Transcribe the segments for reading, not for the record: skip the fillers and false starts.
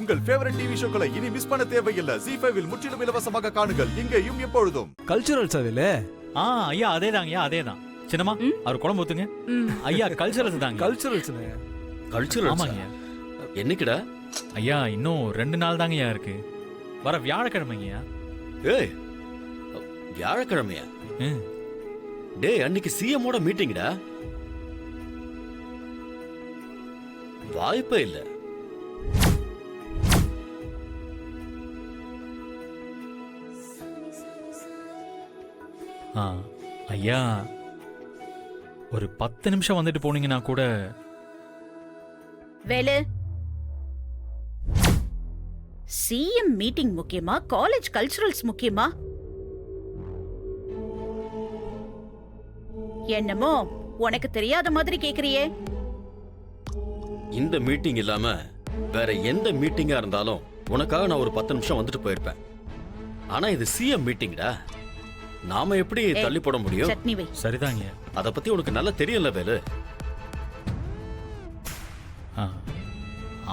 உங்கள் favourite TV ஷோக்களை இனி miss பண்ண தேவையில்லை. ஜீ5 இல் முற்றிலும் இலவசமாக காணுங்கள், இங்கேயும் எப்பொழுதும். கல்ச்சுரல்ஸ் அதுல ஐயா அதேதாங்க ஐயா அதேதான். சின்னம்மா அவர் குழம்பு ஊத்துங்க. ஐயா கல்ச்சுரல்ஸ் தாங்க. கல்ச்சுரல்ஸ்னு கல்ச்சுரல் ஆமாங்க என்னைக்குடா? ஐயா இன்னும் 2 நாள் தாங்க ஐயா இருக்கு. வர வியாழக்கிழமைங்கய்யா. ஏய் வியாழக்கிழமையா? ம். டேய் அன்னைக்கு சிஎம்மோட மீட்டிங்டா. வாய்ப்பே இல்ல. ஐயா ஒரு 10 நிமிஷம் வந்துட்டு போனீங்கன்னா கூட. வேலு, சிஎம் மீட்டிங் முக்கியமா காலேஜ் கல்ச்சுரல்ஸ் முக்கியமா? என்னமோ உனக்கு தெரியாத மாதிரி கேக்குறியே. இந்த மீட்டிங் இல்லாம வேற எந்த மீட்டிங்கா இருந்தாலும் உனக்காக நான் ஒரு 10 நிமிஷம் வந்துட்டு போயிருப்பேன். ஆனா இது சிஎம் மீட்டிங்டா. நாம எப்படி தள்ளி போட முடியும்? சட்னி வை. சரிதாங்க. அத பத்தி உனக்கு நல்லா தெரியல வேலு.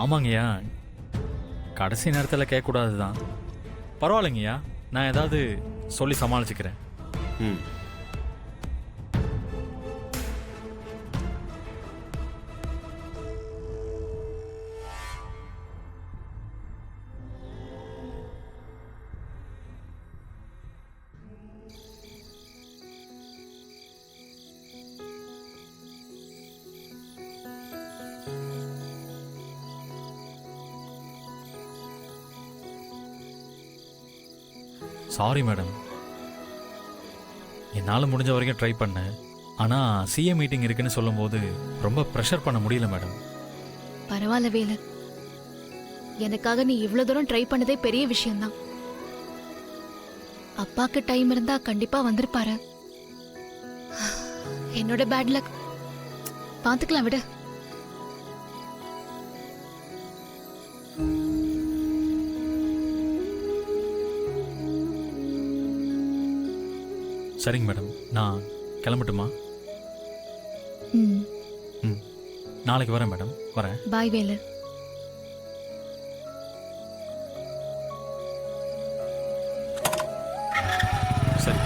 ஆமாங்கய்யா, கடைசி நேரத்தில் கேட்கக்கூடாதுதான். பரவாயில்லைங்கய்யா, நான் ஏதாவது சொல்லி சமாளிச்சுக்கிறேன். ம். சாரி மேடம், என்னால் முடிஞ்ச வரைக்கும் ட்ரை பண்ணேன். ஆனால் சிஎம் மீட்டிங் இருக்குன்னு சொல்லும்போது ரொம்ப ப்ரெஷர் பண்ண முடியல மேடம். பரவாயில்ல வேலு, எனக்காக நீ இவ்வளவு தூரம் ட்ரை பண்ணதே பெரிய விஷயம்தான். அப்பாக்கு டைம் இருந்தா கண்டிப்பா வந்திருப்பாரு. என்னோட பேட் லக். பாத்துக்கலாம் விடு. சரிங்க மேடம், நான் கிளம்பட்டுமா? ம், நாளைக்கு வரேன் மேடம், வரேன். பாய் வேலு. சரி.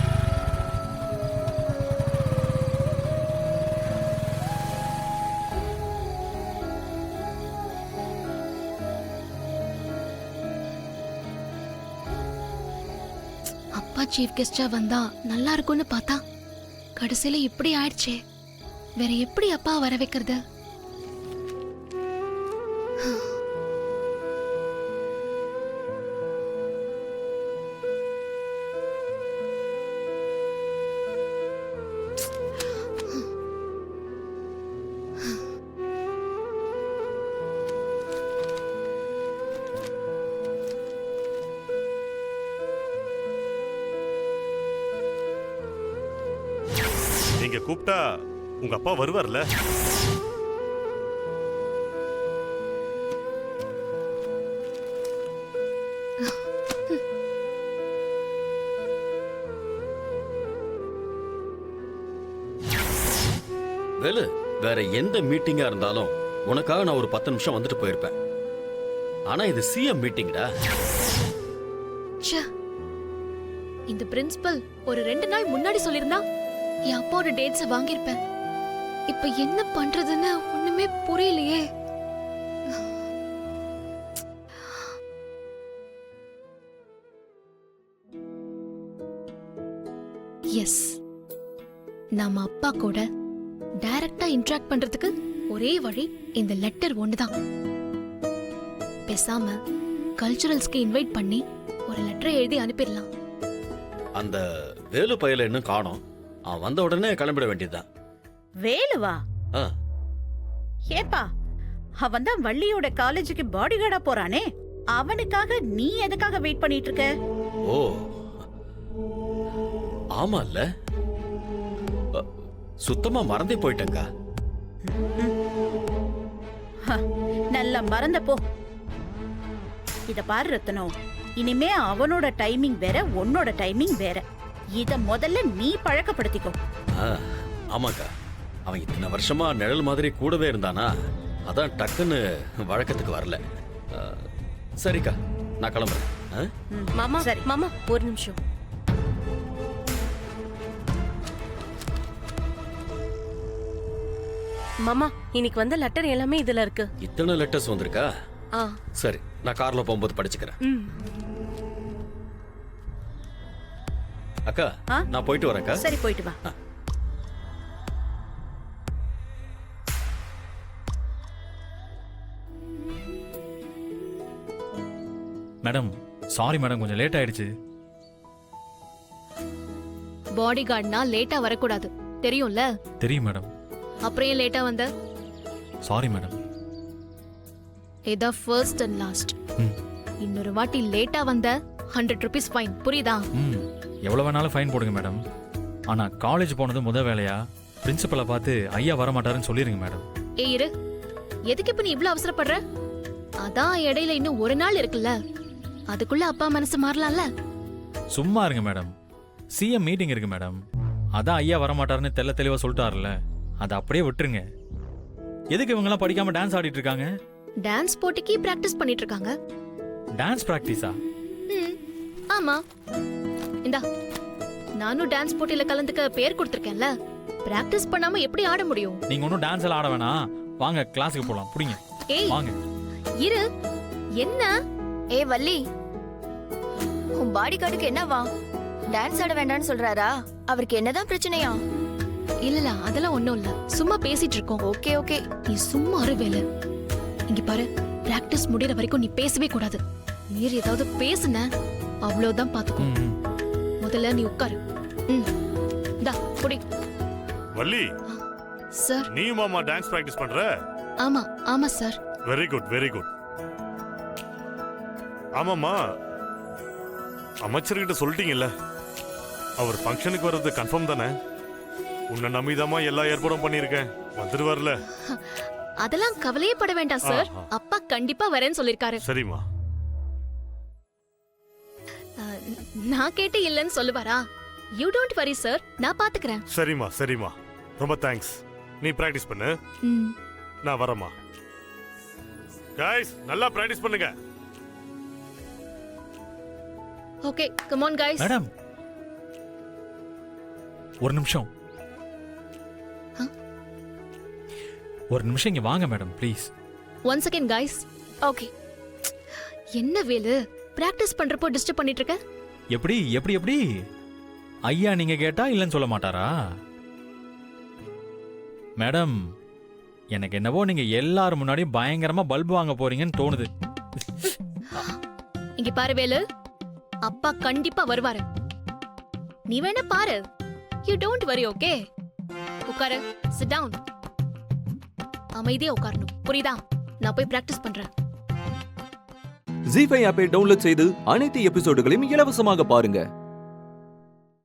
அப்பா சீஃப் கெஸ்டா வந்தா நல்லா இருக்கும்னு பார்த்தா கடைசியில இப்படி ஆயிடுச்சே. வேற எப்படி அப்பா வர வைக்கிறது? நீங்க கூப்பிட்டா உங்க அப்பா வருவார்ல? வேலு, வேற எந்த மீட்டிங்கா இருந்தாலும் உனக்காக நான் ஒரு 10 நிமிஷம் வந்துட்டு போயிருப்பேன். ஆனா இது சிஎம் மீட்டிங்டா. இந்த பிரின்சிபல் ஒரு 2 நாள் முன்னாடி சொல்லிருந்தா என் அப்பாவோட டேட்ஸ வாங்கியிருப்பேன். இப்ப என்ன பண்றதுன்னு ஒண்ணுமே புரியலையே. எஸ், நாம அப்பா கூட டைரக்டா இன்டராக்ட் பண்றதுக்கு ஒரே வழி இந்த லெட்டர் ஒண்ணுதான். பேசாம கல்ச்சுரல்ஸ்க்கு இன்வைட் பண்ணி ஒரு லெட்டரை எழுதி அனுப்பிடலாம். அந்த வேலு பையல இன்னும் காணோம். அவன் வந்த உடனே கிளம்பிட வேண்டியதுதான். வேலுவா? ஏப்பா, அவன் தான் வள்ளியோட காலேஜுக்கு பாடி கார்டா போறானே, அவனுக்காக நீ எதுக்காக வெயிட் பண்ணிட்டு இருக்க? ஓ ஆமா இல்ல, சுத்தமா மறந்தே போயிட்டேங்க. நல்லா மறந்த போ. இத பாரு ரத்னம், இனிமே அவனோட டைமிங் வேற, உன்னோட டைமிங் வேற. இத முதல்ல நீ பழக்கப்படுத்திக்கோ. ஆமாக்கா, அவன் இத்தனை வருஷமா நிழல் மாதிரி கூடவே இருந்தானா, அதான் டக்குன்னு வழக்கத்துக்கு வரல. சரிக்கா, நான் கிளம்புறேன். ஆ? மாமா சரி. மாமா ஒரு நிமிஷம். மாமா இன்னைக்கு வந்த லெட்டர் எல்லாமே இதுல இருக்கு. இத்தனை லெட்டர்ஸ் வந்திருக்கா? ஆ சரி, நான் கார்ல போகும்போது படிச்சுக்கிறேன். ம் அக்கா, ஆ? நான் போயிட்டு வரேன்க்கா. சரி போயிட்டு வா. மேடம் சாரி மேடம், கொஞ்சம் லேட் ஆயிடுச்சு. பாடி கார்டுனா லேட்டா வரக்கூடாது தெரியும்ல. தெரியும் மேடம். அப்புறம் ஏன் லேட்டா வந்த? Sorry madam. இதான் ஃபர்ஸ்ட் அண்ட் லாஸ்ட். ம். இன்னொரு வாட்டி லேட்டா வந்த 100 rupees ஃபைன், புரியுதா? ம் எவ்வளோ வேணாலும் ஃபைன் போடுங்க மேடம். ஆனால் காலேஜ் போனது முதல் வேலையா பிரின்சிபலை பார்த்து ஐயா வரமாட்டாருன்னு சொல்லிடுங்க மேடம். ஏய் இரு, எதுக்கு இப்ப நீ இவ்ளோ அவசரப்படுற? அதான் இடையில இன்னும் ஒரு நாள் இருக்குல்ல, அதுக்குள்ள அப்பா மனசு மாறலாம்ல. சும்மா இருங்க மேடம். சிஎம் மீட்டிங் இருக்கு மேடம். அதான் ஐயா வரமாட்டாருன்னு தெளிவாக சொல்லிட்டாருல்ல, அதை அப்படியே விட்டுருங்க. எதுக்கு இவங்கெல்லாம் படிக்காம டான்ஸ் ஆடிட்டு இருக்காங்க? டான்ஸ் போட்டிக்கு பிராக்டிஸ் பண்ணிட்டு இருக்காங்க. டான்ஸ் ப்ராக்டிஸா? ம், ஆமா. இந்தா, நானும் டான்ஸ் போட்டியில கலந்துக்க பேர் கொடுத்திருக்கேன்ல. பிராக்டிஸ் பண்ணாம எப்படி ஆட முடியும்? நீங்க ஒன்றும் டான்ஸ் எல்லாம் ஆட வேணாம், வாங்க கிளாஸுக்கு போகலாம். புடிங்க ஏய் வாங்க. இரு, என்ன? ஏ வள்ளி, உன் பாடி கார்டுக்கு என்னவா? டான்ஸ் ஆட வேண்டாம்னு சொல்றாரா? அவருக்கு என்னதான் பிரச்சனையா? இல்ல அதெல்லாம் ஒண்ணும் இல்ல, சும்மா பேசிட்டு இருக்கோம். Okay okay. நீ சும்மா வேலை. இங்க பாரு, பிராக்டிஸ் முடியற வரைக்கும் நீ பேசவே கூடாது. நீர் ஏதாவது பேசுன அவ்வளவுதான் பாத்துக்கோ. ம், ம். முதல்ல நீ உட்காரு. ம், இந்தா குடி. வள்ளி, சார். நீ மாமா டான்ஸ் பிராக்டிஸ் பண்ற? ஆமா ஆமா sir. Very good very good. ஆமாம்மா, அமைச்சர்கிட்ட சொல்லிட்டீங்கல்ல, அவர் ஃபங்க்ஷனுக்கு வர்றது கன்ஃபார்ம் தானே? உன்னை நம்பிதாம்மா எல்லா ஏற்பாடும் பண்ணியிருக்கேன். வந்துடுவார்ல? அதெல்லாம் கவலையே பட வேண்டாம் சார். ஆஹா. அப்பா கண்டிப்பா வரேன்னு சொல்லிருக்காரு. சரிம்மா. நான் கேட்டு இல்லன்னு சொல்லுவாரா? யூ டோன்ட் வரி சார், நான் பாத்துக்கிறேன். சரிம்மா சரிம்மா, ரொம்ப தேங்க்ஸ். நீ பிராக்டிஸ் பண்ணு, ம். நான் வரேம்மா. கைஸ், நல்லா பிராக்டிஸ் பண்ணுங்க. Okay, come on guys. Madam ஒரு நிமிஷம். ஆ? ஒரு நிமிஷம் இங்க வாங்க madam please. One second guys. Okay. என்ன வேலு, பிராக்டிஸ் பண்றப்போ டிஸ்டர்ப் பண்ணிட்டு இருக்க? எப்படி எப்படி எப்படி ஐயா நீங்க கேட்டா இல்லைன்னு சொல்ல மாட்டாரா? மேடம், எனக்கு என்னவோ நீங்க எல்லாரும் முன்னாடியும் பயங்கரமா பல்பு வாங்க போறீங்கன்னு தோணுது. இங்க பாரு வேலு, அப்பா கண்டிப்பா வருவாரு. நீ வேணா பாரு. You don't worry, okay? உட்காரு, சிட் டவுன். அமைதியா உட்காரணும், புரியுதா? நான் போய் பிராக்டிஸ் பண்றேன். ஜீ5 ஆப்பை டவுன்லோட் செய்து அனைத்து எபிசோடுகளையும் இலவசமாக பாருங்க.